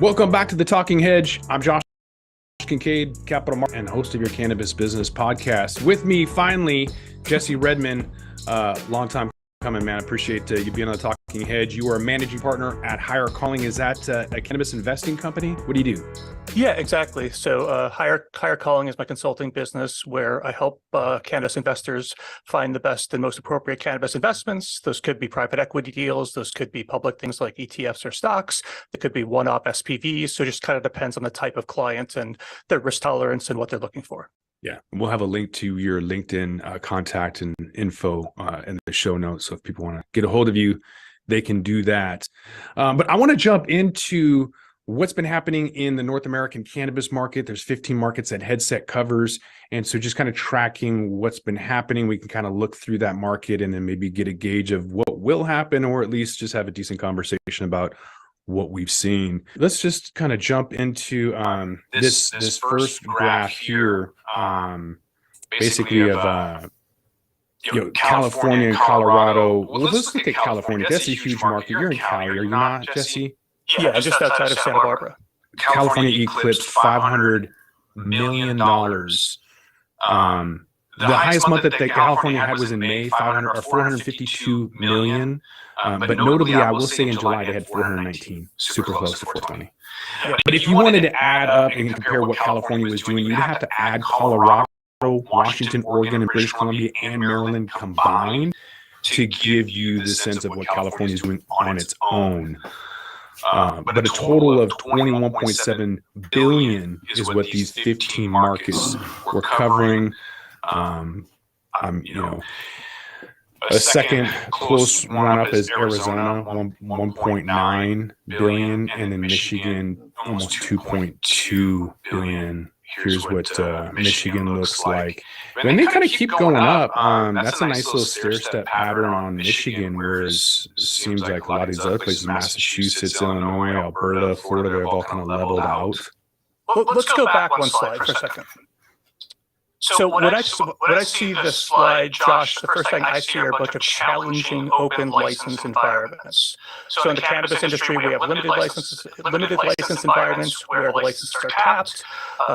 Welcome back to the Talking Hedge. I'm Josh Kincaid, capital market and host of your cannabis business podcast. With me, finally, Jesse Redman, longtime coming, man. I appreciate you being on the Talking Hedge. You are a managing partner at Higher Calling. Is that a cannabis investing company? What do you do? Yeah, exactly. So Higher Calling is my consulting business where I help cannabis investors find the best and most appropriate cannabis investments. Those could be private equity deals. Those could be public things like ETFs or stocks. It could be one-off SPVs. So it just kind of depends on the type of client and their risk tolerance and what they're looking for. Yeah, we'll have a link to your LinkedIn contact and info in the show notes. So if people want to get a hold of you, they can do that. But I want to jump into what's been happening in the North American cannabis market. There's 15 markets that Headset covers. And so just kind of tracking what's been happening, we can kind of look through that market and then maybe get a gauge of what will happen, or at least just have a decent conversation about what we've seen. Let's just kind of jump into this first graph here, basically of California and Colorado. Well, let's look at California. That's a huge market. You're in Cali, are you not, Jesse? Yeah, just outside of Santa Barbara. California eclipsed $500 million. The highest month that California had was in May, 452 million. But notably, I will say in July, they had 419, super close to 420. But if you wanted to add up and compare what California was doing, you'd have to add Colorado, Washington, Oregon, and British Columbia and Maryland combined to give you the sense of what California is doing on its own. But a total of 21.7 billion is what these 15 markets were covering. A second close one up is Arizona, 1.9 billion, and then Michigan, almost 2.2 billion. Here's what Michigan looks like. And they kind of keep going up. That's a nice little stair-step pattern on Michigan, whereas it seems like a lot of these other places, Massachusetts, Illinois, Alberta, Florida, they've all kind of leveled out. Well, let's go back one slide for a second. So when I see this slide, Josh, the first thing I see are a bunch of challenging open license environments. So in the cannabis industry, we have limited license environments where the licenses are capped.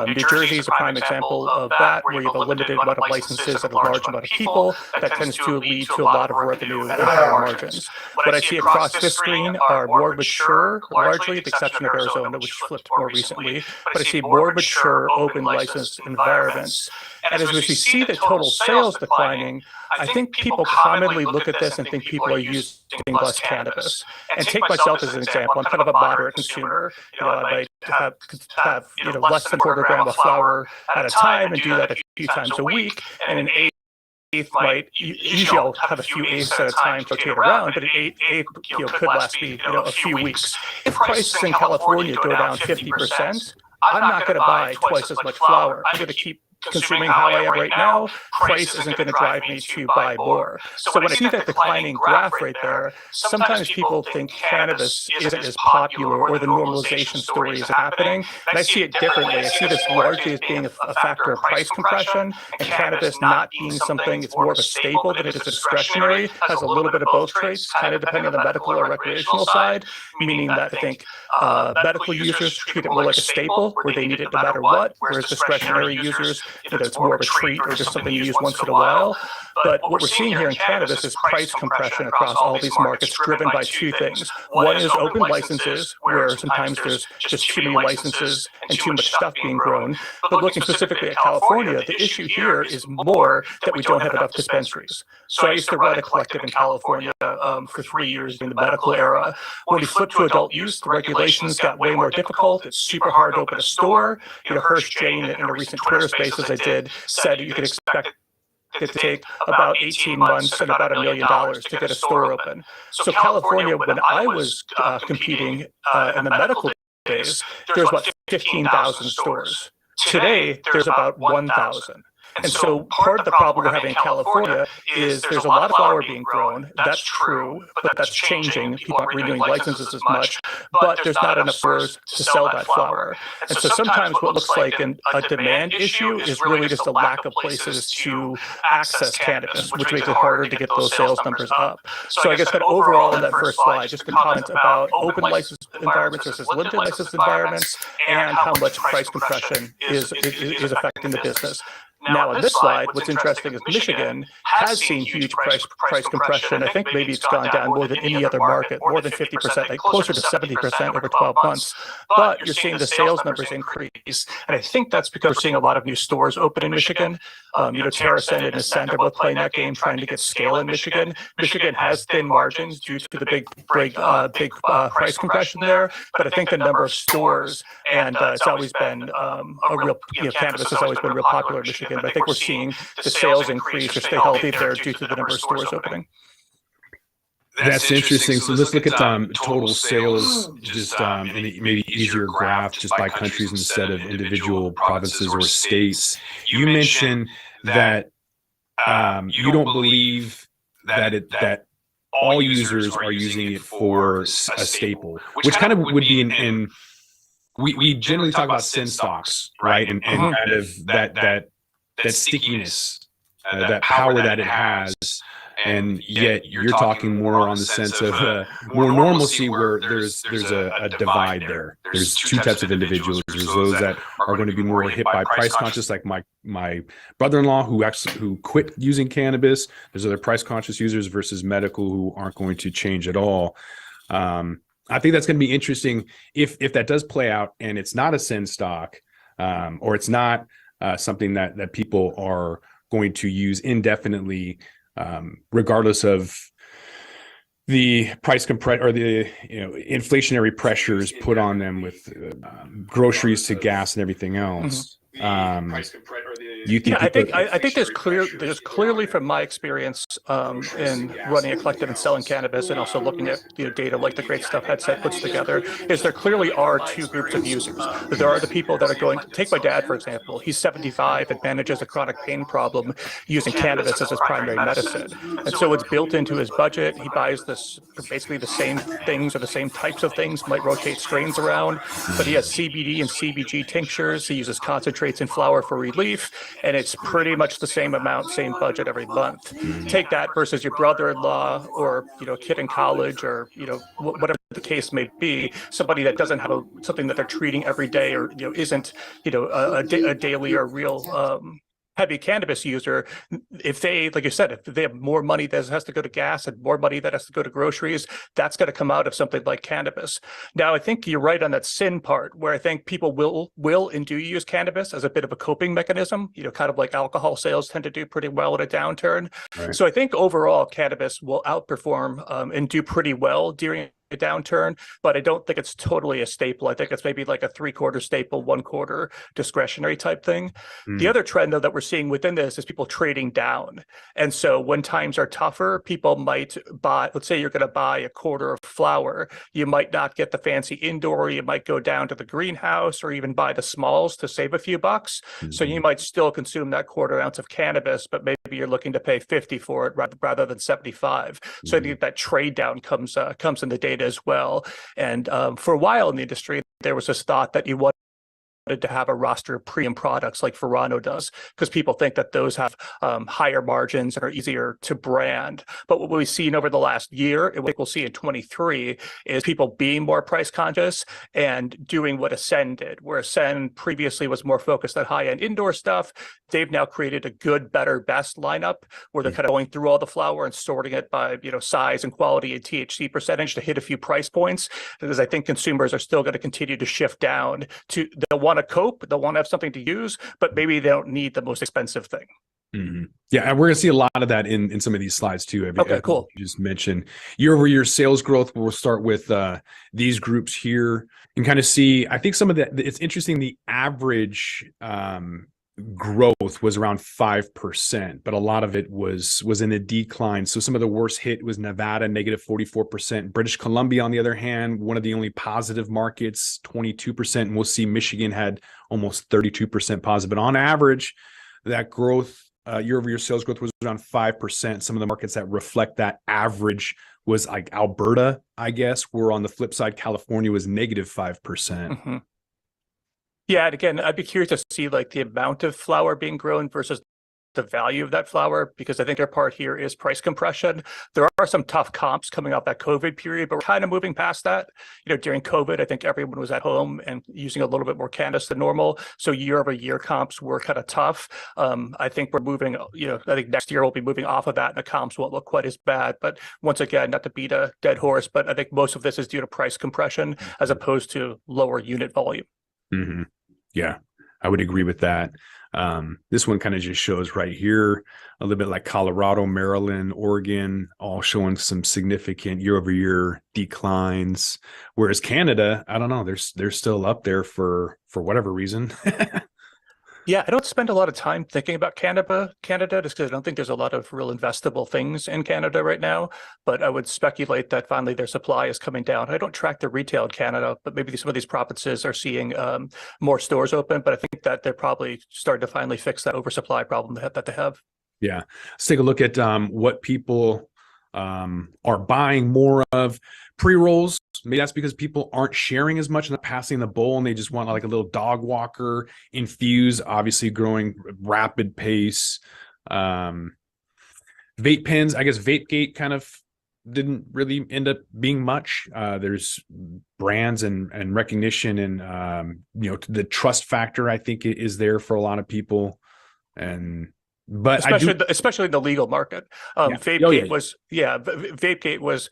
New Jersey is a prime example of that, where you have a limited amount of licenses and a large amount of people. That tends to lead to a lot of revenue and higher margins. What I see across this screen are more mature, largely with the exception of Arizona, which flipped more recently, but I see more mature open license environments. And as we see the total sales declining, I think people commonly look at this and think people are using less cannabis. And take myself as an example. I'm kind of a moderate consumer. I might have less than a quarter gram of flower at a time and do that a few times a week. And an eighth might, usually I'll have a few eighths at a time to rotate around, but an eighth could last me a few weeks. If prices in California go down 50%, I'm not going to buy twice as much flower. I'm going to keep consuming how I am right now. Price isn't going to drive me to buy more. So when I see that declining graph right there, sometimes people think cannabis isn't as popular or the normalization story is happening. And I see it differently. I see this largely as being a factor of price compression, and cannabis not being something, it's more of a staple than it is a discretionary, has a little bit of both traits, kind of depending on the medical or recreational side, meaning that I think medical users treat it more like a staple where they need it no matter what, whereas discretionary users, it's more of a treat or just something you use once in a while. But what we're seeing here in cannabis is price compression across all these markets driven by two things. One is open licenses, where sometimes there's just too many licenses and too much stuff being grown. But looking specifically at California, the issue here is more that we don't have enough dispensaries. So I used to run a collective in California for 3 years in the medical era. When we flipped to adult use, the regulations got way more difficult. It's super hard to open a store. Hirsch Jane in a recent Twitter Spaces I did said you could expect it to take about 18 months and about $1 million to get a store open. So California, when I was competing in the medical days, there's about 15,000 stores. Today, there's about 1,000. And so part of the problem we're having in California is there's a lot of flower being grown. That's true, but that's changing. People aren't renewing licenses as much, but there's not enough stores to sell that flower. And so sometimes what looks like a demand issue is really just a lack of places to access cannabis, which makes it harder to get those sales numbers up. So I guess kind of overall in that first slide, just a comment about open license environments versus limited license environments and how much price compression is affecting the business. Now, on this slide, what's interesting is Michigan has seen huge price compression. I think maybe it's gone down more than any other market, more than 50%, like closer to 70% over 12 months. But you're seeing the sales numbers increase. And I think that's because we're seeing a lot of new stores open in Michigan. Terracent and Ascent are both playing that game, trying to get scale in Michigan. Michigan has thin margins due to the big price compression there. But I think the number of stores, and it's always been a real, cannabis has always been real popular in Michigan. But I think we're seeing the sales increase or stay healthy there due to the number of stores opening. That's interesting. So let's look at total sales, just in a maybe easier graph, just by countries instead of individual provinces or states. You mentioned that you don't believe that all users are using it for a staple, which kind of would be in we generally talk about sin stocks, right? And kind of that stickiness, that power that it has. And yet you're talking more on the sense of more normalcy, where there's a divide there. There's two types of individuals. There's those that are going to be more hit by price conscious, like my brother-in-law who quit using cannabis. There's other price conscious users versus medical who aren't going to change at all. I think that's going to be interesting if that does play out and it's not a sin stock, or it's not something that people are going to use indefinitely, regardless of the price or the inflationary pressures put on them with groceries to gas and everything else. You think? I think there's clearly from my experience in running a collective and selling cannabis, and also looking at data like the great stuff Headset puts together, is there clearly are two groups of users. There are the people that are going to take my dad, for example. He's 75 and manages a chronic pain problem using cannabis as his primary medicine, and so it's built into his budget. He buys this basically the same things or the same types of things, might rotate strains around, but he has CBD and CBG tinctures. He uses concentrates and flower for relief, and it's pretty much the same amount, same budget every month. Take that versus your brother-in-law or a kid in college, or whatever the case may be, somebody that doesn't have something that they're treating every day, or isn't a daily or real heavy cannabis user. If they, like you said, if they have more money that has to go to gas and more money that has to go to groceries, that's going to come out of something like cannabis. Now, I think you're right on that sin part, where I think people will and do use cannabis as a bit of a coping mechanism, kind of like alcohol sales tend to do pretty well in a downturn. Right. So I think overall cannabis will outperform and do pretty well during a downturn, but I don't think it's totally a staple. I think it's maybe like a 3/4 staple, 1/4 discretionary type thing. The other trend, though, that we're seeing within this is people trading down. And so when times are tougher, people might buy, let's say you're going to buy a quarter of flower, you might not get the fancy indoor, you might go down to the greenhouse or even buy the smalls to save a few bucks. So you might still consume that 1/4 ounce of cannabis, but maybe you're looking to pay 50 for it rather than 75. So I think that trade down comes in the data as well. And for a while in the industry, there was this thought that you wanted to have a roster of premium products like Verano does, because people think that those have higher margins and are easier to brand. But what we've seen over the last year, and what we'll see in 23, is people being more price conscious and doing what Ascend did, where Ascend previously was more focused on high-end indoor stuff. They've now created a good, better, best lineup where they're kind of going through all the flower and sorting it by size and quality and THC percentage to hit a few price points, because I think consumers are still going to continue to shift down to, they'll want to cope, they'll want to have something to use, but maybe they don't need the most expensive thing. Yeah, and we're going to see a lot of that in some of these slides too. Okay, cool. You just mentioned year-over-year sales growth. We'll start with these groups here and kind of see. I think some of that, it's interesting. The average growth was around 5%, but a lot of it was in a decline. So some of the worst hit was Nevada, -44%. British Columbia, on the other hand, one of the only positive markets, 22%. And we'll see Michigan had almost 32% positive. But on average, that growth, year-over-year sales growth was around 5%. Some of the markets that reflect that average was like Alberta, I guess, where on the flip side, California was negative 5%. Mm-hmm. Yeah, and again, I'd be curious to see like the amount of flower being grown versus the value of that flower, because I think their part here is price compression. There are some tough comps coming off that COVID period, but we're kind of moving past that. During COVID, I think everyone was at home and using a little bit more cannabis than normal. So year-over-year comps were kind of tough. I think we're moving, I think next year we'll be moving off of that and the comps won't look quite as bad. But once again, not to beat a dead horse, but I think most of this is due to price compression as opposed to lower unit volume. Mm-hmm. Yeah, I would agree with that. This one kind of just shows right here a little bit like Colorado, Maryland, Oregon, all showing some significant year-over-year declines. Whereas Canada, I don't know, they're still up there for whatever reason. Yeah, I don't spend a lot of time thinking about Canada, just because I don't think there's a lot of real investable things in Canada right now. But I would speculate that finally their supply is coming down. I don't track the retail in Canada, but maybe some of these provinces are seeing more stores open. But I think that they're probably starting to finally fix that oversupply problem that they have. Yeah, let's take a look at what people are buying more of. Pre-rolls, maybe that's because people aren't sharing as much and passing the bowl, and they just want like a little dog walker. Infuse, obviously growing rapid pace. Vape pens, I guess VapeGate kind of didn't really end up being much. There's brands and recognition, and the trust factor, I think, is there for a lot of people. But especially in the legal market. VapeGate was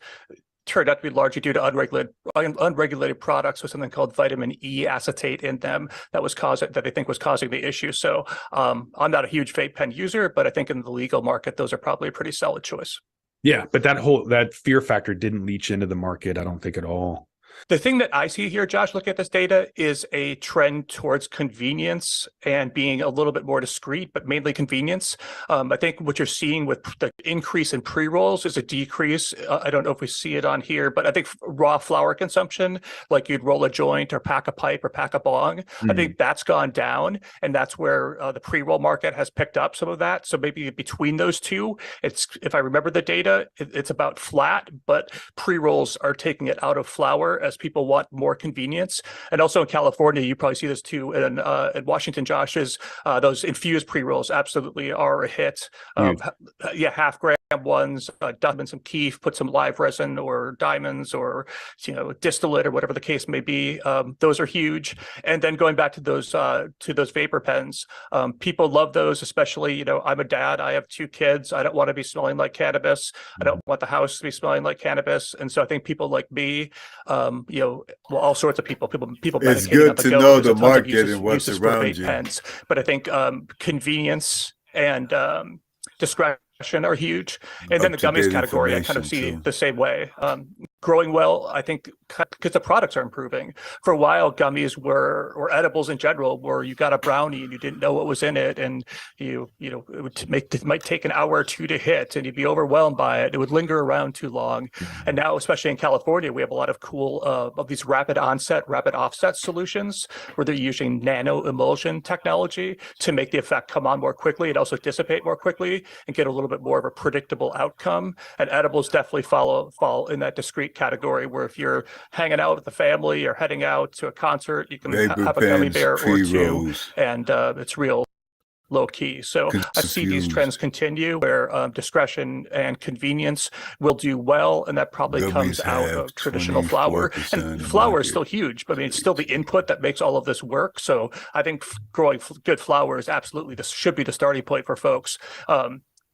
turned out to be largely due to unregulated products with something called vitamin E acetate in them that I think was causing the issue. So I'm not a huge vape pen user, but I think in the legal market, those are probably a pretty solid choice. Yeah, but that fear factor didn't leach into the market, I don't think, at all. The thing that I see here, Josh, looking at this data, is a trend towards convenience and being a little bit more discreet, but mainly convenience. I think what you're seeing with the increase in pre-rolls is a decrease. I don't know if we see it on here, but I think raw flower consumption, like you'd roll a joint or pack a pipe or pack a bong, I think that's gone down. And that's where the pre-roll market has picked up some of that. So maybe between those two, if I remember the data, it's about flat, but pre-rolls are taking it out of flower as people want more convenience. And also in California, you probably see this too. And in Washington, Josh, is those infused pre-rolls absolutely are a hit. Half-gram ones, dump in some keef, put some live resin or diamonds or distillate or whatever the case may be. Those are huge. And then going back to those vapor pens, people love those, especially, I'm a dad, I have 2 kids. I don't want to be smelling like cannabis. I don't want the house to be smelling like cannabis. And so I think people like me, all sorts of people it's good to know the market and what's around you. Pens. But I think convenience and discretion are huge. And then the gummies category, I kind of see the same way. Growing well, I think, because the products are improving. For a while, gummies or edibles in general, where you got a brownie and you didn't know what was in it, and it might take an hour or 2 to hit, and you'd be overwhelmed by it. It would linger around too long. And now, especially in California, we have a lot of cool of these rapid onset, rapid offset solutions, where they're using nano emulsion technology to make the effect come on more quickly and also dissipate more quickly and get a little bit more of a predictable outcome. And edibles definitely fall in that discrete category, where if you're hanging out with the family or heading out to a concert, you can have a gummy bear or 2, and it's real low key. So I see these trends continue, where discretion and convenience will do well, and that probably comes out of traditional flower. And flower is still huge, but it's still the input that makes all of this work. So I think growing good flower is absolutely, this should be the starting point for folks.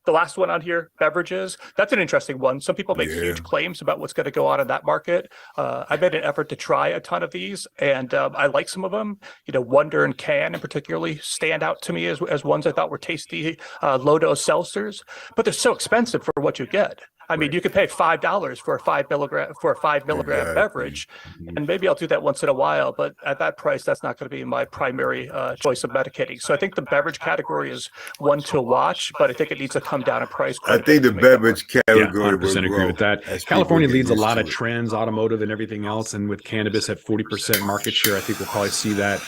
The last one on here, beverages, that's an interesting one. Some people make huge claims about what's going to go on in that market. I made an effort to try a ton of these, and I like some of them. Wonder and Can in particularly stand out to me as ones I thought were tasty, low-dose seltzers, but they're so expensive for what you get. I mean, you could pay $5 for a 5 milligram beverage, and maybe I'll do that once in a while. But at that price, that's not going to be my primary choice of medicating. So I think the beverage category is one to watch, but I think it needs to come down in price. I think the beverage category 100% agree with that. California leads a lot of trends, automotive and everything else, and with cannabis at 40% market share, I think we'll probably see that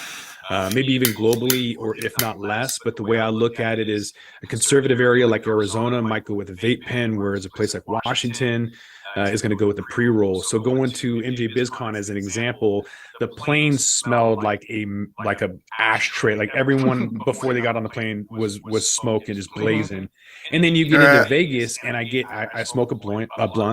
maybe even globally, or if not less. But the way I look at it is a conservative area like Arizona might go with a vape pen, whereas a place like Washington is going to go with a pre-roll. So going to MJ BizCon as an example, the plane smelled like a ashtray. Like everyone before they got on the plane was smoking, just blazing. And then you get into Vegas, and I smoke a blunt.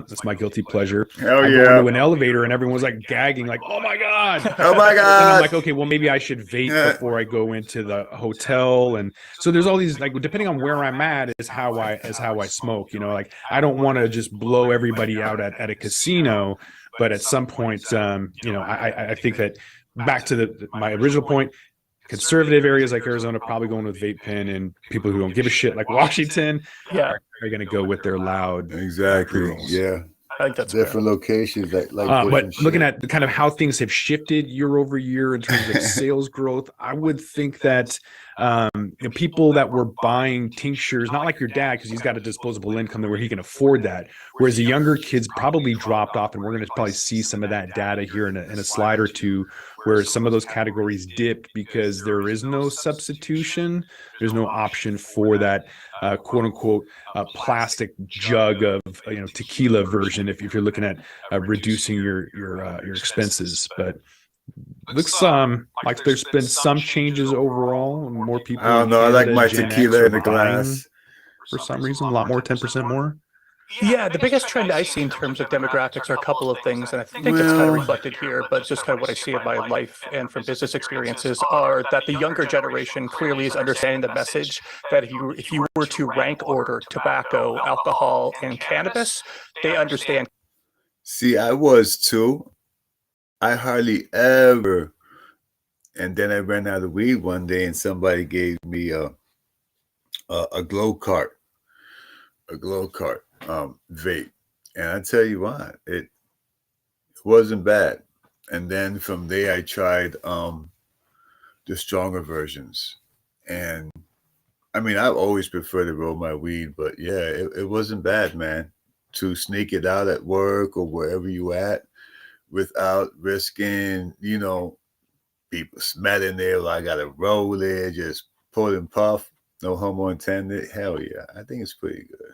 That's my guilty pleasure. Hell I yeah. go into an elevator, and everyone's like gagging, like, "Oh my god, oh my god!" And I'm like, okay, well maybe I should vape before I go into the hotel. And so there's all these, like, depending on where I'm at is how I smoke. You know, like I don't want to just blow everybody out at a casino, but at some point, you know, I think that back to my original point. Conservative areas like Arizona probably going with vape pen, and people who don't give a shit like Washington are going to go with their loud. Exactly. Yeah. I think that's different locations but looking at kind of how things have shifted year over year in terms of sales growth, I would think that people that were buying tinctures, not like your dad, because he's got a disposable income where he can afford that, whereas the younger kids probably dropped off, and we're going to probably see some of that data here in a slide or two, where some of those categories dipped because there is no substitution. There's no option for that quote unquote plastic jug of tequila version if you're looking at reducing your expenses. But looks like there's been some changes overall, and more people. I don't know. I like my tequila in a glass. For some reason, a lot more, 10% more. Yeah, the biggest trend I see in terms of demographics are a couple of things, and I think it's kind of reflected here, but just kind of what I see in my life and from business experiences are that the younger generation clearly is understanding the message that if you were to rank order tobacco, alcohol, and cannabis, they understand. See, I was too. I hardly ever, and then I ran out of weed one day, and somebody gave me a glow cart vape, and I tell you what, it wasn't bad. And then from there I tried the stronger versions, and I mean I've always preferred to roll my weed, but yeah, it wasn't bad, man, to sneak it out at work or wherever you at without risking people smelling there. I gotta roll it, just pull and puff, no homo intended. Hell yeah, I think it's pretty good.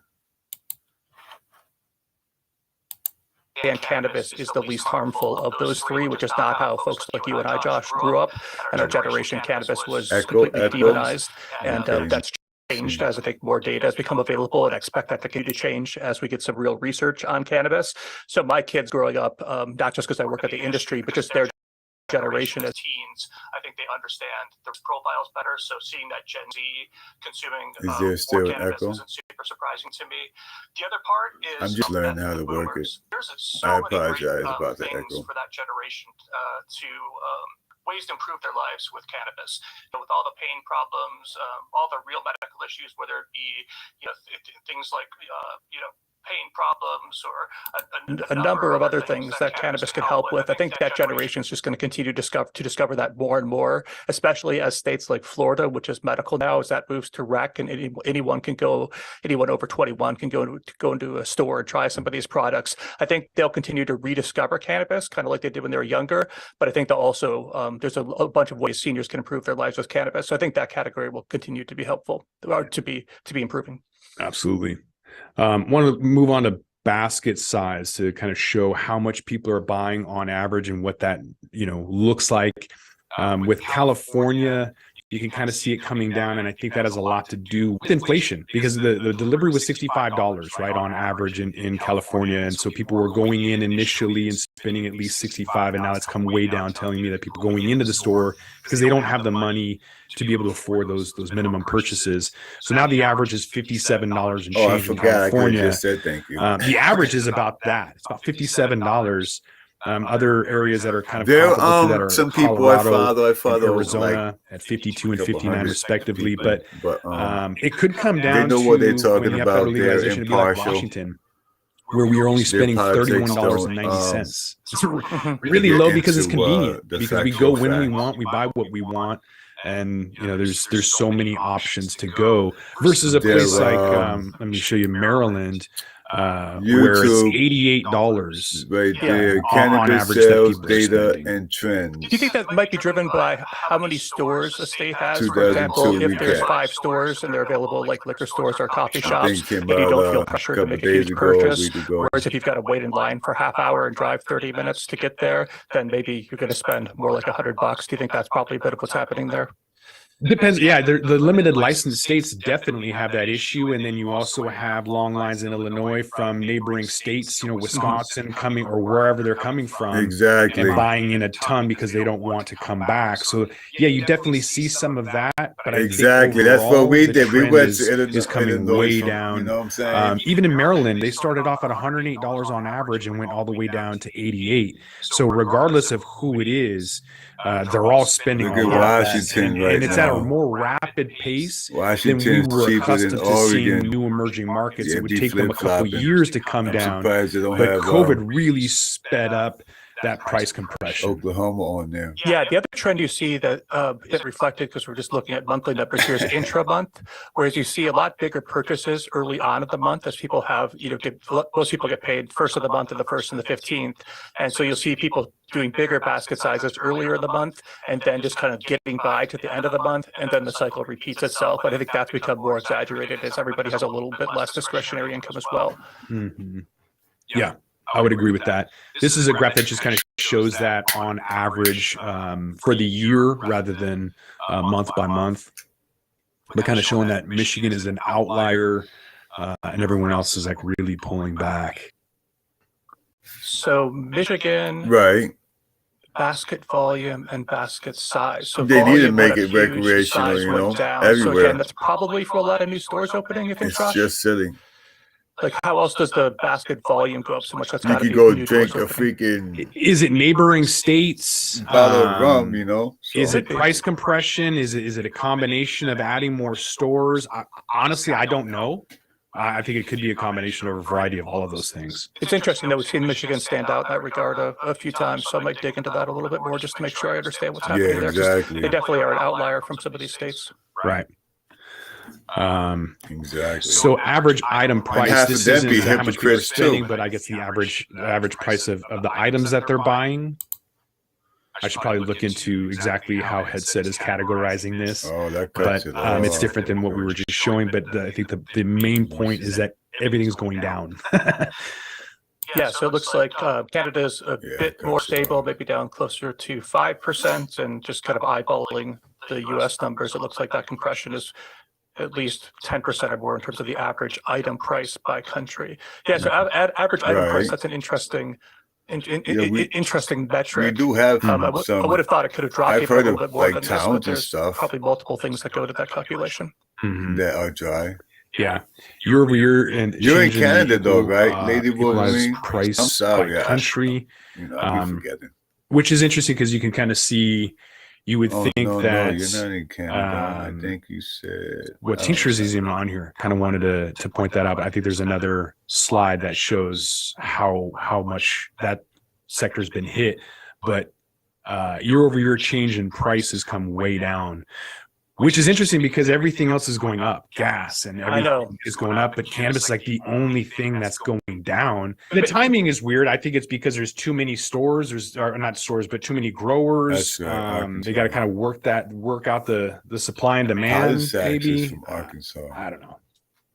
And cannabis is the least harmful of those three, which is not how folks like you and I, Josh, grew up. And our generation, cannabis was completely demonized, and that's changed as I think more data has become available, and I expect that to continue to change as we get some real research on cannabis. So my kids growing up, not just because I work at the industry, but just their generation as teens, I think they understand their profiles better. So seeing that Gen Z consuming more cannabis isn't super surprising to me. The other part is I'm just learning how to work it. I apologize about the echo. For that generation to ways to improve their lives with cannabis, with all the pain problems, all the real medical issues, whether it be things like pain problems or a number of other things that cannabis can help with. I think that generation is just going to continue to discover that more and more, especially as states like Florida, which is medical now, as that moves to rec, and anyone over 21 can go into a store and try some of these products. I think they'll continue to rediscover cannabis, kind of like they did when they were younger. But I think they'll also there's a bunch of ways seniors can improve their lives with cannabis. So I think that category will continue to be helpful, or to be improving. Absolutely. Want to move on to basket size to kind of show how much people are buying on average and what that looks like. With California, you can kind of see it coming down, and I think that has a lot to do with inflation, because the delivery was $65 right on average in California, and so people were going in initially and spending at least $65, and now it's come way down, telling me that people going into the store because they don't have the money to be able to afford those minimum purchases. So now the average is $57 and change in California. I just said thank you. The average is about that. It's about $57. Other areas that are kind of there to that are some people Colorado, I follow Arizona at 52 and 59 respectively, people, but it could come down they know to what they're talking about. They're impartial. Like Washington, where we are only spending $31.90. It's really low because it's convenient, because we go when we want, we buy what we want, and there's so many options to go, versus a place like let me show you Maryland. where it's $88 right there. on Cannabis average that sales people are data spending. and trends. Do you think that might be driven by how many stores a state has? For 2002 example, if there's recap. 5 stores and they're available like liquor stores or coffee shops, came and you don't out, feel a pressure to couple make a huge days ago, a purchase, week ago. whereas if you've got to wait in line for half hour and drive 30 minutes to get there, then maybe you're going to spend more like $100. Do you think that's probably a bit of what's happening there? Depends. Yeah, the limited license states definitely have that issue, and then you also have long lines in Illinois from neighboring states, Wisconsin coming or wherever they're coming from, Exactly. and buying in a ton because they don't want to come back. So yeah, you definitely see some of that, but I Exactly. think That's what we the did. We trend went to is coming Illinois way from, down. you know what I'm saying? Even in Maryland, they started off at $108 on average and went all the way down to $88. So regardless of who it is, they're all spending Look a at lot less, Washington right and it's at a now. more rapid pace than we Washington's were cheaper than accustomed to seeing Oregon. new emerging markets. Yeah, It would be take them a couple flip-flopping. years to come I'm down, surprised they don't but have COVID really sped up that price compression. Oklahoma on there. Yeah, the other trend you see that is reflected, because we're just looking at monthly numbers here, is intra-month, whereas you see a lot bigger purchases early on of the month as people have, most people get paid first of the month and the 1st and the 15th. And so you'll see people doing bigger basket sizes earlier in the month and then just kind of getting by to the end of the month, and then the cycle repeats itself. But I think that's become more exaggerated as everybody has a little bit less discretionary income as well. Mm-hmm. Yeah, I would agree with that. This is a graph that just kind of shows that on average for the year rather than month by month, but kind of showing that Michigan is an outlier and everyone else is like really pulling back. So Michigan, Right. basket volume and basket size. So They need to volume make went it up huge, recreational, size went down. So everywhere. again, that's probably for a lot of new stores opening, you think, It's Josh? just sitting. Like, how else does the basket volume go up so much? That's You got to could be go new drink doors a opening. freaking Is it neighboring states? bottle of rum, So. Is it price compression? Is it a combination of adding more stores? Honestly, I don't know. I think it could be a combination of a variety of all of those things. It's interesting that we've seen Michigan stand out in that regard a few times, so I might dig into that a little bit more just to make sure I understand what's happening there. Exactly. They definitely are an outlier from some of these states. Right. Exactly. So average item price, half this of them isn't be how much people are hypocrites, spending, too. but I guess the average price of the items that they're buying. I should probably look into exactly how Headset is categorizing this. Oh, that cuts But it off. it's different than what we were just showing. But I think the main point is that everything's going down. Yeah, so it looks like Canada's a bit more stable, maybe down closer to 5%, and just kind of eyeballing the U.S. numbers, it looks like that compression is at least 10% or more in terms of the average item price by country. Yeah, so average item price, that's an interesting interesting metric. We do have I would have thought it could have dropped I've even a heard little of bit more like than this, towns but and there's stuff probably multiple things that go to that calculation. that are dry. Yeah, year over year, and You're in Canada though, right, Lady Wolverine? Wolverine? Price I'm sorry, by country, I'll be forgetting. which is interesting because you can kind of see. You would think no, that you're not in Canada. I think you said what Tinctures is even on here. Kind of wanted to point that out, but I think there's another slide that shows how much that sector's been hit. But year over year change in price has come way down, which is interesting because everything else is going up. Gas and everything is going up, but cannabis is like the only thing that's going down. The timing is weird. I think it's because there's too many stores. Or not stores, but too many growers. They got to kind of work out the supply and demand. Maybe from Arkansas. I don't know.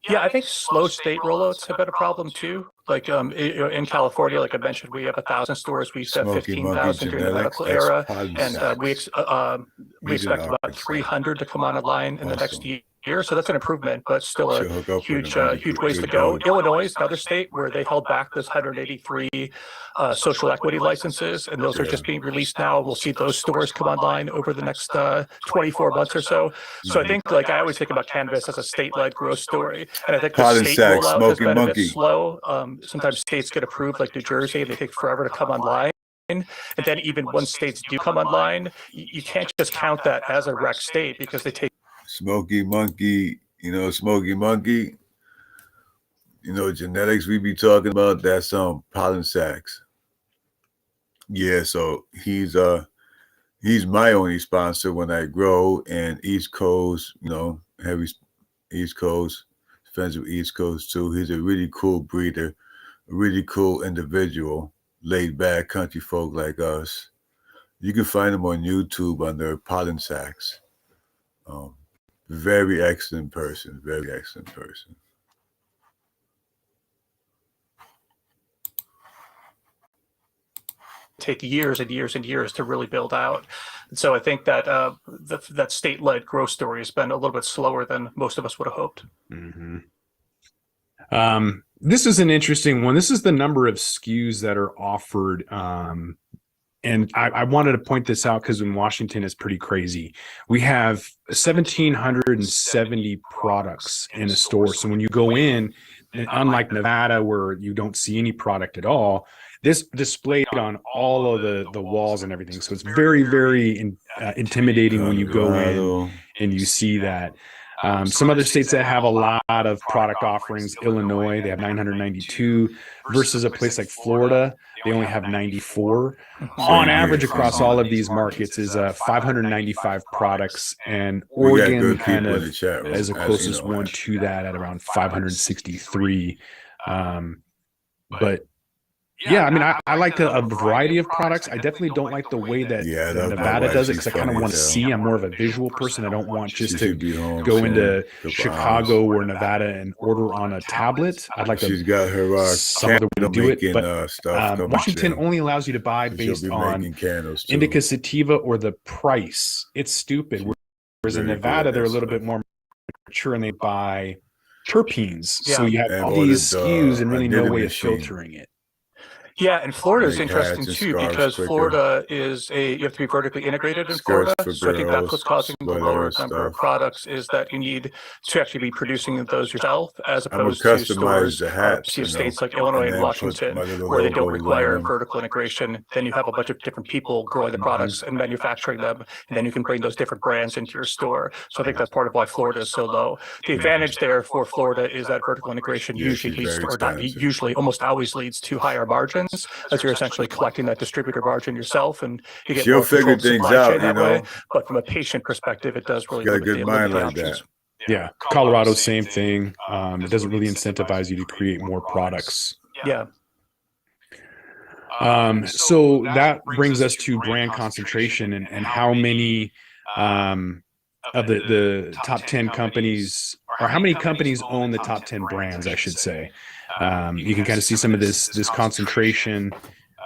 Yeah, I think slow state rollouts have been a problem too. Like in California, like I mentioned, we have 1,000 stores. We used to have 15,000 during the medical era, and we expect about 300 to come online in the next year. So that's an improvement, but still a huge ways to go. Illinois is another state where they held back those 183 social equity licenses, and those are just being released now. We'll see those stores come online over the next 24 months or so. So I think, like, I always think about cannabis as a state-led growth story, and I think the state rollout has been a bit slow. Sometimes states get approved, like New Jersey, and they take forever to come online. And then even when states do come online, you can't just count that as a rec state because they take Smoky Monkey, genetics we be talking about, that's pollen sacs. Yeah, so he's my only sponsor when I grow, and East Coast, heavy East Coast, friends with East Coast too. He's a really cool breeder, a really cool individual, laid back country folk like us. You can find him on YouTube under Pollen Sacks. Very excellent person, very excellent person. Take years and years and years to really build out. And so I think that that state-led growth story has been a little bit slower than most of us would have hoped. Mm-hmm. This is an interesting one. This is the number of SKUs that are offered. And I wanted to point this out because in Washington it's pretty crazy. We have 1,770 products in a store. So when you go in, unlike Nevada where you don't see any product at all, this displayed on all of the walls and everything. So it's very, very intimidating when you go in and you see that. Some other states that have a lot of product offerings, Illinois, they have 992 versus a place like Florida, they only have 94. On average across all of these markets is 595 products, and Oregon kind of as the closest one to that at around 563. But yeah, I mean, I like a variety of products. I definitely don't like the way that Nevada does it because I kind of want to see. I'm more of a visual person. I don't want just to go into Chicago or Nevada and order on a tablet. I'd like she's got her some other way to do it. But Washington only allows you to buy based on indica sativa or the price. It's stupid. Whereas in Nevada, they're a little bit more mature and they buy terpenes. So you have all these SKUs and really no way of filtering it. Yeah, and Florida is interesting too because Florida is you have to be vertically integrated in Florida. So I think that's what's causing the lower number of products is that you need to actually be producing those yourself as opposed to stores. See states like Illinois and Washington where they don't require vertical integration. Then you have a bunch of different people growing the products and manufacturing them, and then you can bring those different brands into your store. So I think that's part of why Florida is so low. The advantage there for Florida is that vertical integration usually leads, or not usually, almost always leads to higher margins. As you're essentially collecting that distributor margin yourself, and you get more controlled supply chain that way. But from a patient perspective, it does really limit the options. Yeah, Colorado, same thing. It doesn't really incentivize you to create more products. Yeah. So that brings us to brand concentration and how many of the top 10 companies, or how many companies own the top 10 brands, I should say. You can kind of see some of this concentration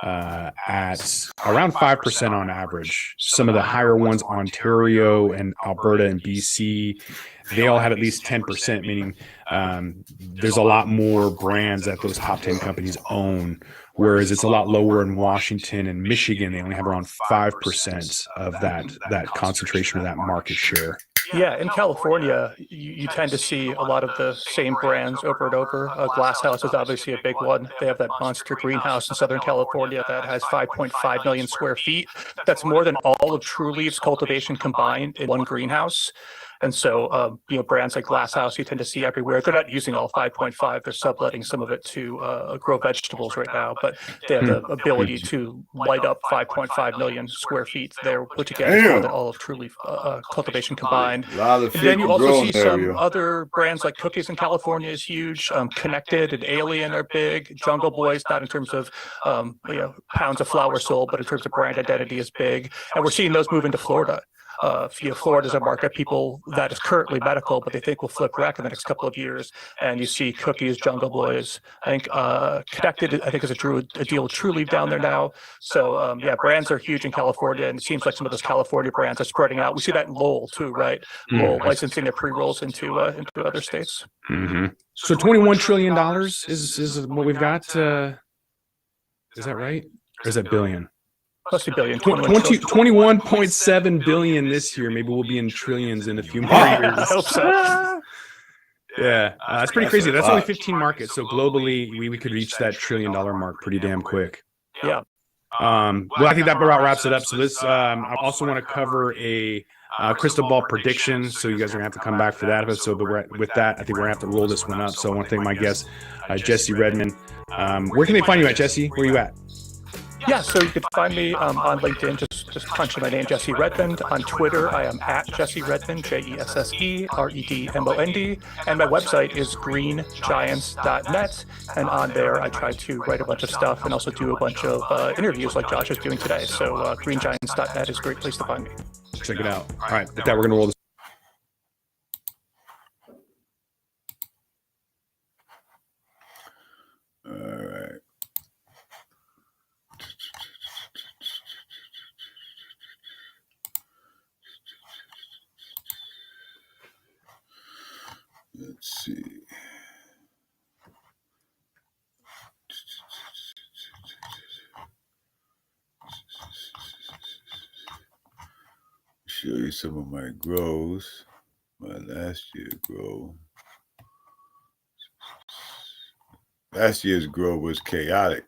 at around 5% on average. Some of the higher ones, Ontario and Alberta and BC, they all had at least 10%, meaning there's a lot more brands that those top 10 companies own, whereas it's a lot lower in Washington and Michigan. They only have around 5% of that concentration or that market share. Yeah, in California, you tend to see a lot of the same brands over and over. Glass House is obviously a big one. They have that monster greenhouse in Southern California that has 5.5 million square feet. That's more than all of True Leaf's cultivation combined in one greenhouse. And so, brands like Glass House, you tend to see everywhere. They're not using all 5.5. They're subletting some of it to grow vegetables right now. But they have the ability to light up 5.5 million square feet there, put together more than all of True Leaf cultivation combined. And then you also see some other brands like Cookies in California is huge. Connected and Alien are big. Jungle Boys, not in terms of pounds of flower sold, but in terms of brand identity is big. And we're seeing those move into Florida. Florida is a market people that is currently medical, but they think will flip rec in the next couple of years. And you see Cookies, Jungle Boys. I think Connected, I think, is a deal with True Leaf down there now. So brands are huge in California, and it seems like some of those California brands are spreading out. We see that in Lowell too, right? Lowell licensing their pre-rolls into other states. Mm-hmm. So $21 trillion is what we've got. Is that right? Or is that billion? Plus $2 billion. 21.7 billion this year. Maybe we'll be in trillions in a few more years. I hope so. Yeah, that's pretty crazy. That's only 15 markets. So globally, we could reach that $1 trillion mark pretty damn quick. Yeah. Well, I think that about wraps it up. So this, I also want to cover a crystal ball prediction. So you guys are gonna have to come back for that episode. But with that, I think we're gonna have to roll this one up. So I want to thank my guest, Jesse Redmond. Where can they find you at, Jesse? Where are you at? Yeah, so you can find me on LinkedIn. Just just punch in my name, Jesse Redmond. On Twitter, I am at Jesse Redmond, JESSEREDMOND. And my website is greengiants.net. And on there, I try to write a bunch of stuff and also do a bunch of interviews like Josh is doing today. So greengiants.net is a great place to find me. Check it out. All right, with that, we're going to roll this. All right. Let's see. Show you some of my grows. My last year grow. Last year's grow was chaotic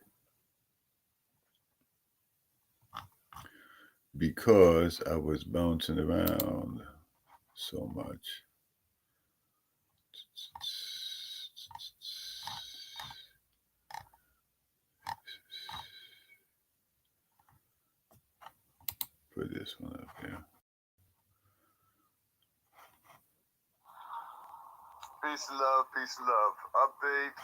because I was bouncing around so much. Put this one up here. Peace and love, peace and love. Update.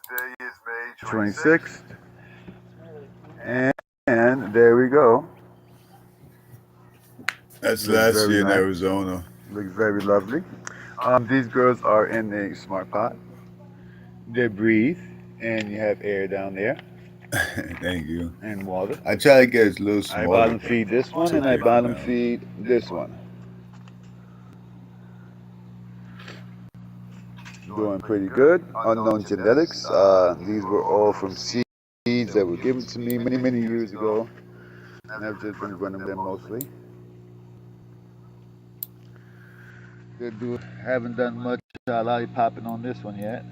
Today is May 26th. And there we go. That's Looks last very year in nice. Arizona. Looks very lovely. These girls are in a smart pot. They breathe, and you have air down there Thank you. and water. I try to get as little I smaller. bottom feed this one, and I bottom feed this one. Doing pretty good. Unknown genetics. These were all from seeds that were given to me many, many years ago. And I've just been running them mostly. Haven't done much lollipopping on this one yet.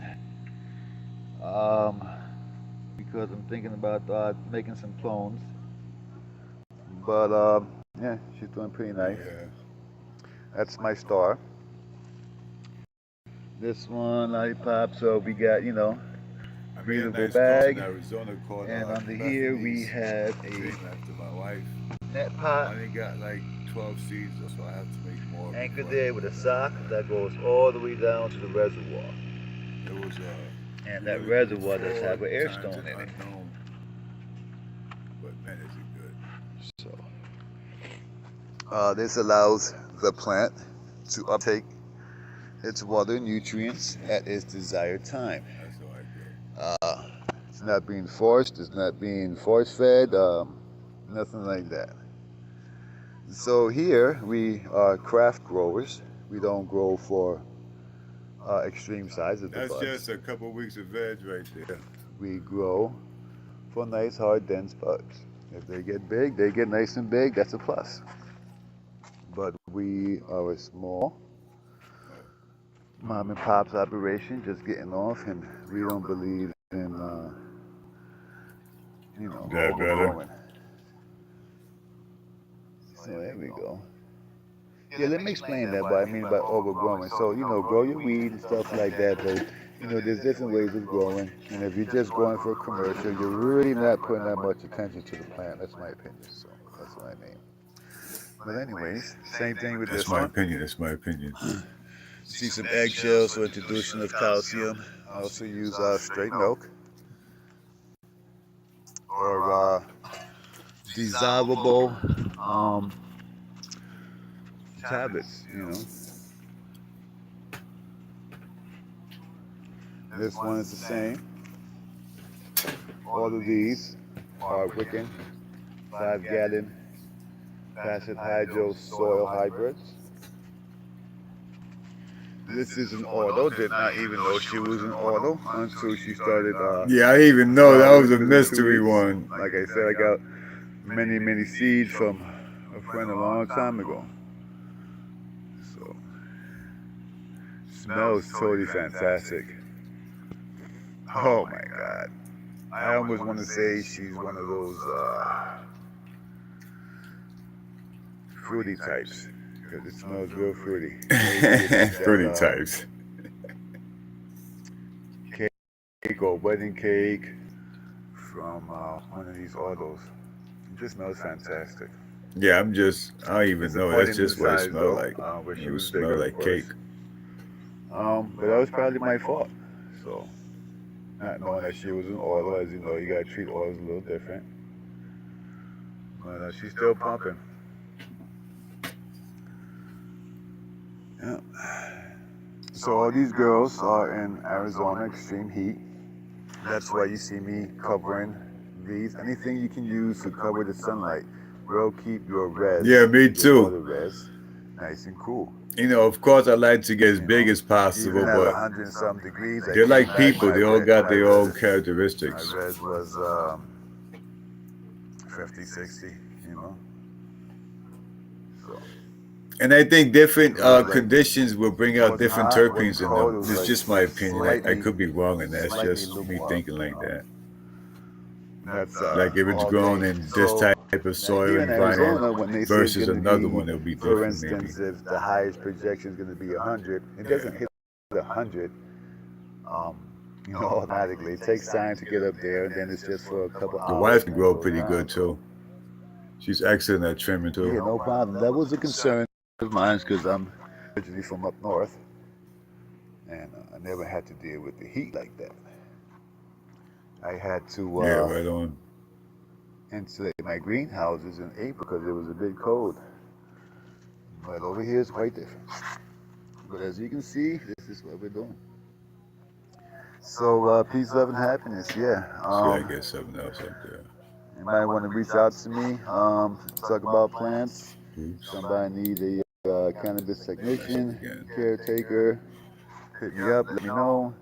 Because I'm thinking about making some clones. But yeah, she's doing pretty nice. Yeah. That's my star. This one lollipop, so we got, you know, breathable bag. And under here we have a after my wife. net I pot only got like 12 seeds, so I have to make more. anchored there with a sock that goes all the way down to the reservoir. It was And that reservoir does have an air stone in it. Unknown. But man, is it good. So this allows the plant to uptake its water and nutrients at its desired time. That's how I do. It's not being forced, it's not being force fed, nothing like that. So here we are craft growers. We don't grow for extreme size of the That's buds. just a couple weeks of veg right there. We grow for nice, hard, dense buds. If they get big, they get nice and big, that's a plus. But we are a small mom and pop's operation, just getting off, and we don't believe in, you know, That better? overgrowing. So there we go. Yeah, let me explain that what I mean by overgrowing. So, you know, grow your weed and stuff like that, but, you know, there's different ways of growing. And if you're just growing for a commercial, you're really not putting that much attention to the plant. That's my opinion. So that's what I mean. But anyways, same thing with That's this my one. opinion. That's my opinion. See some eggshells for introduction of calcium. I also use straight milk or dissolvable tablets, you know. This one is the same. All of these are Wiccan 5-gallon passive hydro soil hybrids. This is an auto. Did not even know she was an auto until she started. Yeah, I even know that was a within 2 mystery weeks. one. Like I said, I got many, many seeds from a friend a long time ago. So, smells totally fantastic. Oh my God. I almost want to say she's one of those fruity types. Because it smells real fruity. Fruity types. Cake or wedding cake from one of these autos. Just smells fantastic. Yeah, I don't even know. That's just what it Size, smelled though, like. where It she would was smell bigger, of like course. cake. But that was probably my fault. So, not knowing that she was an oil, as you know, you gotta treat oils a little different. But she's still pumping. Yeah. So all these girls are in Arizona, extreme heat. That's why you see me covering these. Anything you can use to cover the sunlight will keep your res. Yeah, me your too. water res nice and cool. You know, of course, I like to get as big as possible, Even at but 100 and some degrees, they're like people. They all got their own characteristics. My res was 50, 60, you know. So. And I think different conditions will bring out different terpenes in them. It's just my opinion. I could be wrong, and that's just me thinking like that. That's Like if it's grown in this type of soil here in environment Arizona, when they say it's versus gonna another be, one, it'll be for different maybe. instance, if the highest projection is going to be 100, it doesn't hit 100, automatically. It takes time to get up there, and then it's just for a couple hours. Your wife can grow pretty good too. She's excellent at trimming too. Yeah, no problem. That was a concern of mine because I'm originally from up north, and I never had to deal with the heat like that. I had to right on. insulate my greenhouses in April because it was a bit cold. But over here it's quite different. But as you can see, this is what we're doing. So peace, love, and happiness. Yeah. See, I get something else up there. You might want to reach out to me, talk about plants. Oops. Somebody need a cannabis technician, caretaker. Hit me up, let me know.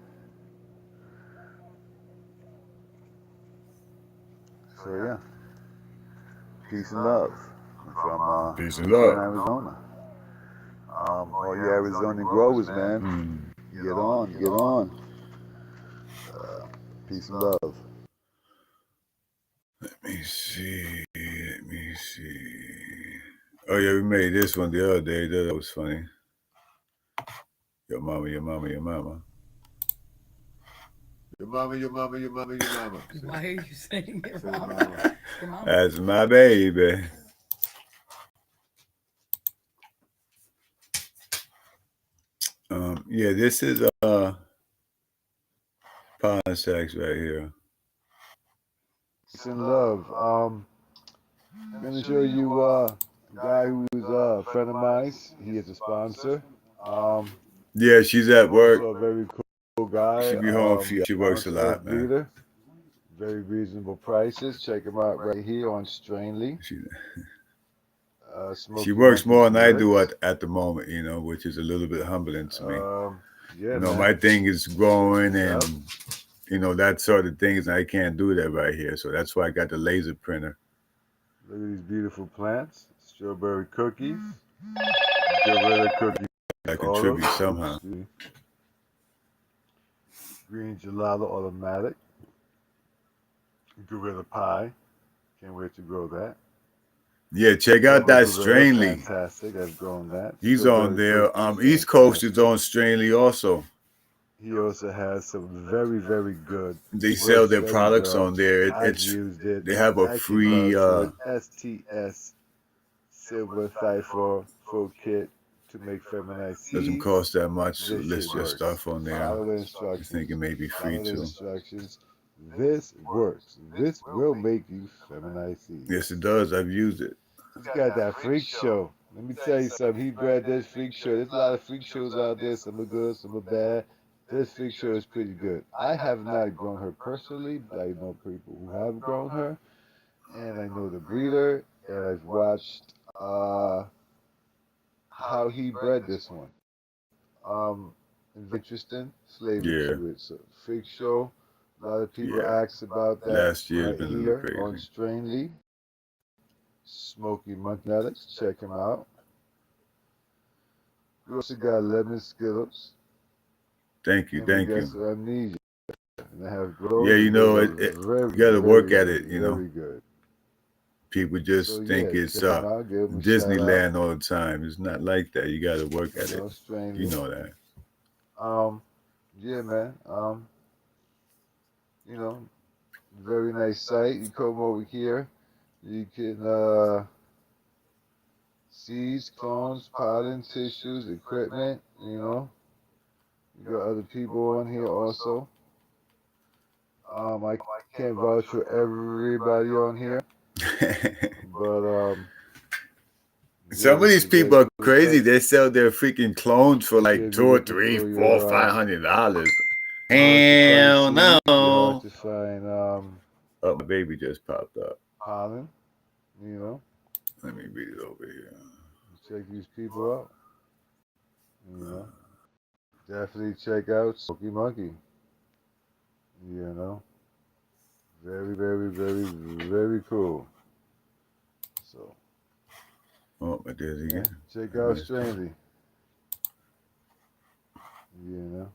So yeah, peace and love from Peace and love. Arizona. All you Arizona growers, man, get on, get on. Peace and love. Let me see. Oh yeah, we made this one the other day. That was funny. Your mama, your mama, your mama. Your mama, your mama, your mama, your mama. Why are you saying your mama? Your mama? That's my baby. Yeah, this is pollen sacks right here. Peace and love. I'm gonna show you a guy who's a friend of mine. He is a sponsor. Yeah, she's at work. Also a very cool guy. She be home. She works a lot, man. Breeder. Very reasonable prices. Check him out right here on Strainly. She works more than I do at the moment, which is a little bit humbling to me. Yeah, my thing is growing and that sort of things. And I can't do that right here, so that's why I got the laser printer. Look at these beautiful plants. Strawberry cookies. Gorilla cookies. I contribute somehow. Green gelato automatic. Gorilla pie. Can't wait to grow that. Yeah, check out that Strainly. Fantastic. I've grown that. He's on there. East Coast is on Strainly also. He also has some very, very good. They sell their products on there. They have a free STS Silver Cypher full kit to make feminized seeds. Doesn't cost that much to list your stuff on there. Follow the I instructions. think it may be free too. Instructions. This works. This will make you feminized seeds. Yes, it does. I've used it. He's got that freak show. Let me tell you something. He bred this freak show. There's a lot of freak shows out there. Some are good, some are bad. This freak show is pretty good. I have not grown her personally, but I know people who have grown her. And I know the breeder. And I've watched how he bred this one. Interesting. Slavery to it. So freak show. A lot of people ask about that. Last year has been a little crazy. On Strainly. Smoky Monk-Netics, check him out. We also got lemon Skittles. Thank you. Amnesia. And I have yeah, you got to work at it, Very good. People just think it's Disneyland all the time. It's not like that. You got to work at it. You know that. Yeah, man. Very nice site. You come over here. You can seeds, clones, pollen, tissues, equipment, you know. You got other people on here also. I can't vouch for everybody on here, but some of these people are crazy. They sell their freaking clones for like $2 or $3, $4, $500. Hell no. Hard to find Oh, my baby just popped up. pollen, you know. Let me read it over here. Check these people out. You know. Definitely check out Smoky Monkey. You know. Very, very, very, very cool. So. Oh, I did it again. Check out Strangely. You know.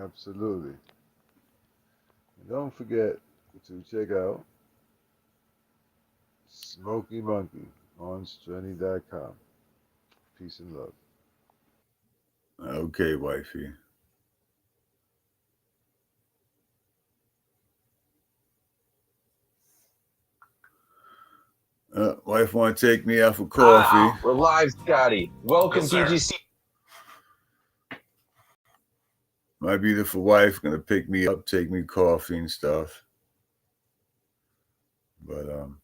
Absolutely. And don't forget to check out Smoky Monkey on Strenny.com. Peace and love. Okay, wifey. Wife want to take me out for coffee. We're live, Scotty. Welcome, Yes, sir. PGC. My beautiful wife gonna pick me up, take me coffee and stuff. But so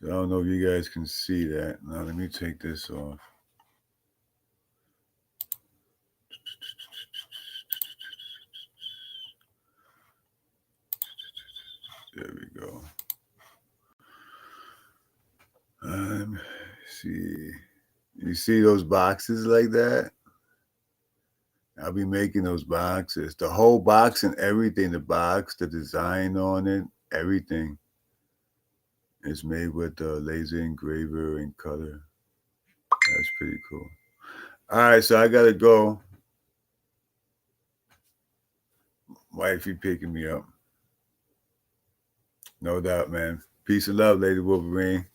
I don't know if you guys can see that. Now let me take this off. There we go. See, you see those boxes like that? I'll be making those boxes. The whole box and everything, the box, the design on it, everything is made with the laser engraver and color. That's pretty cool. All right, so I gotta go. Wifey picking me up. No doubt, man. Peace and love, Lady Wolverine.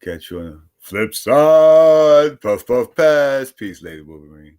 Catch you on the flip side. Puff, puff, pass. Peace, Lady Wolverine.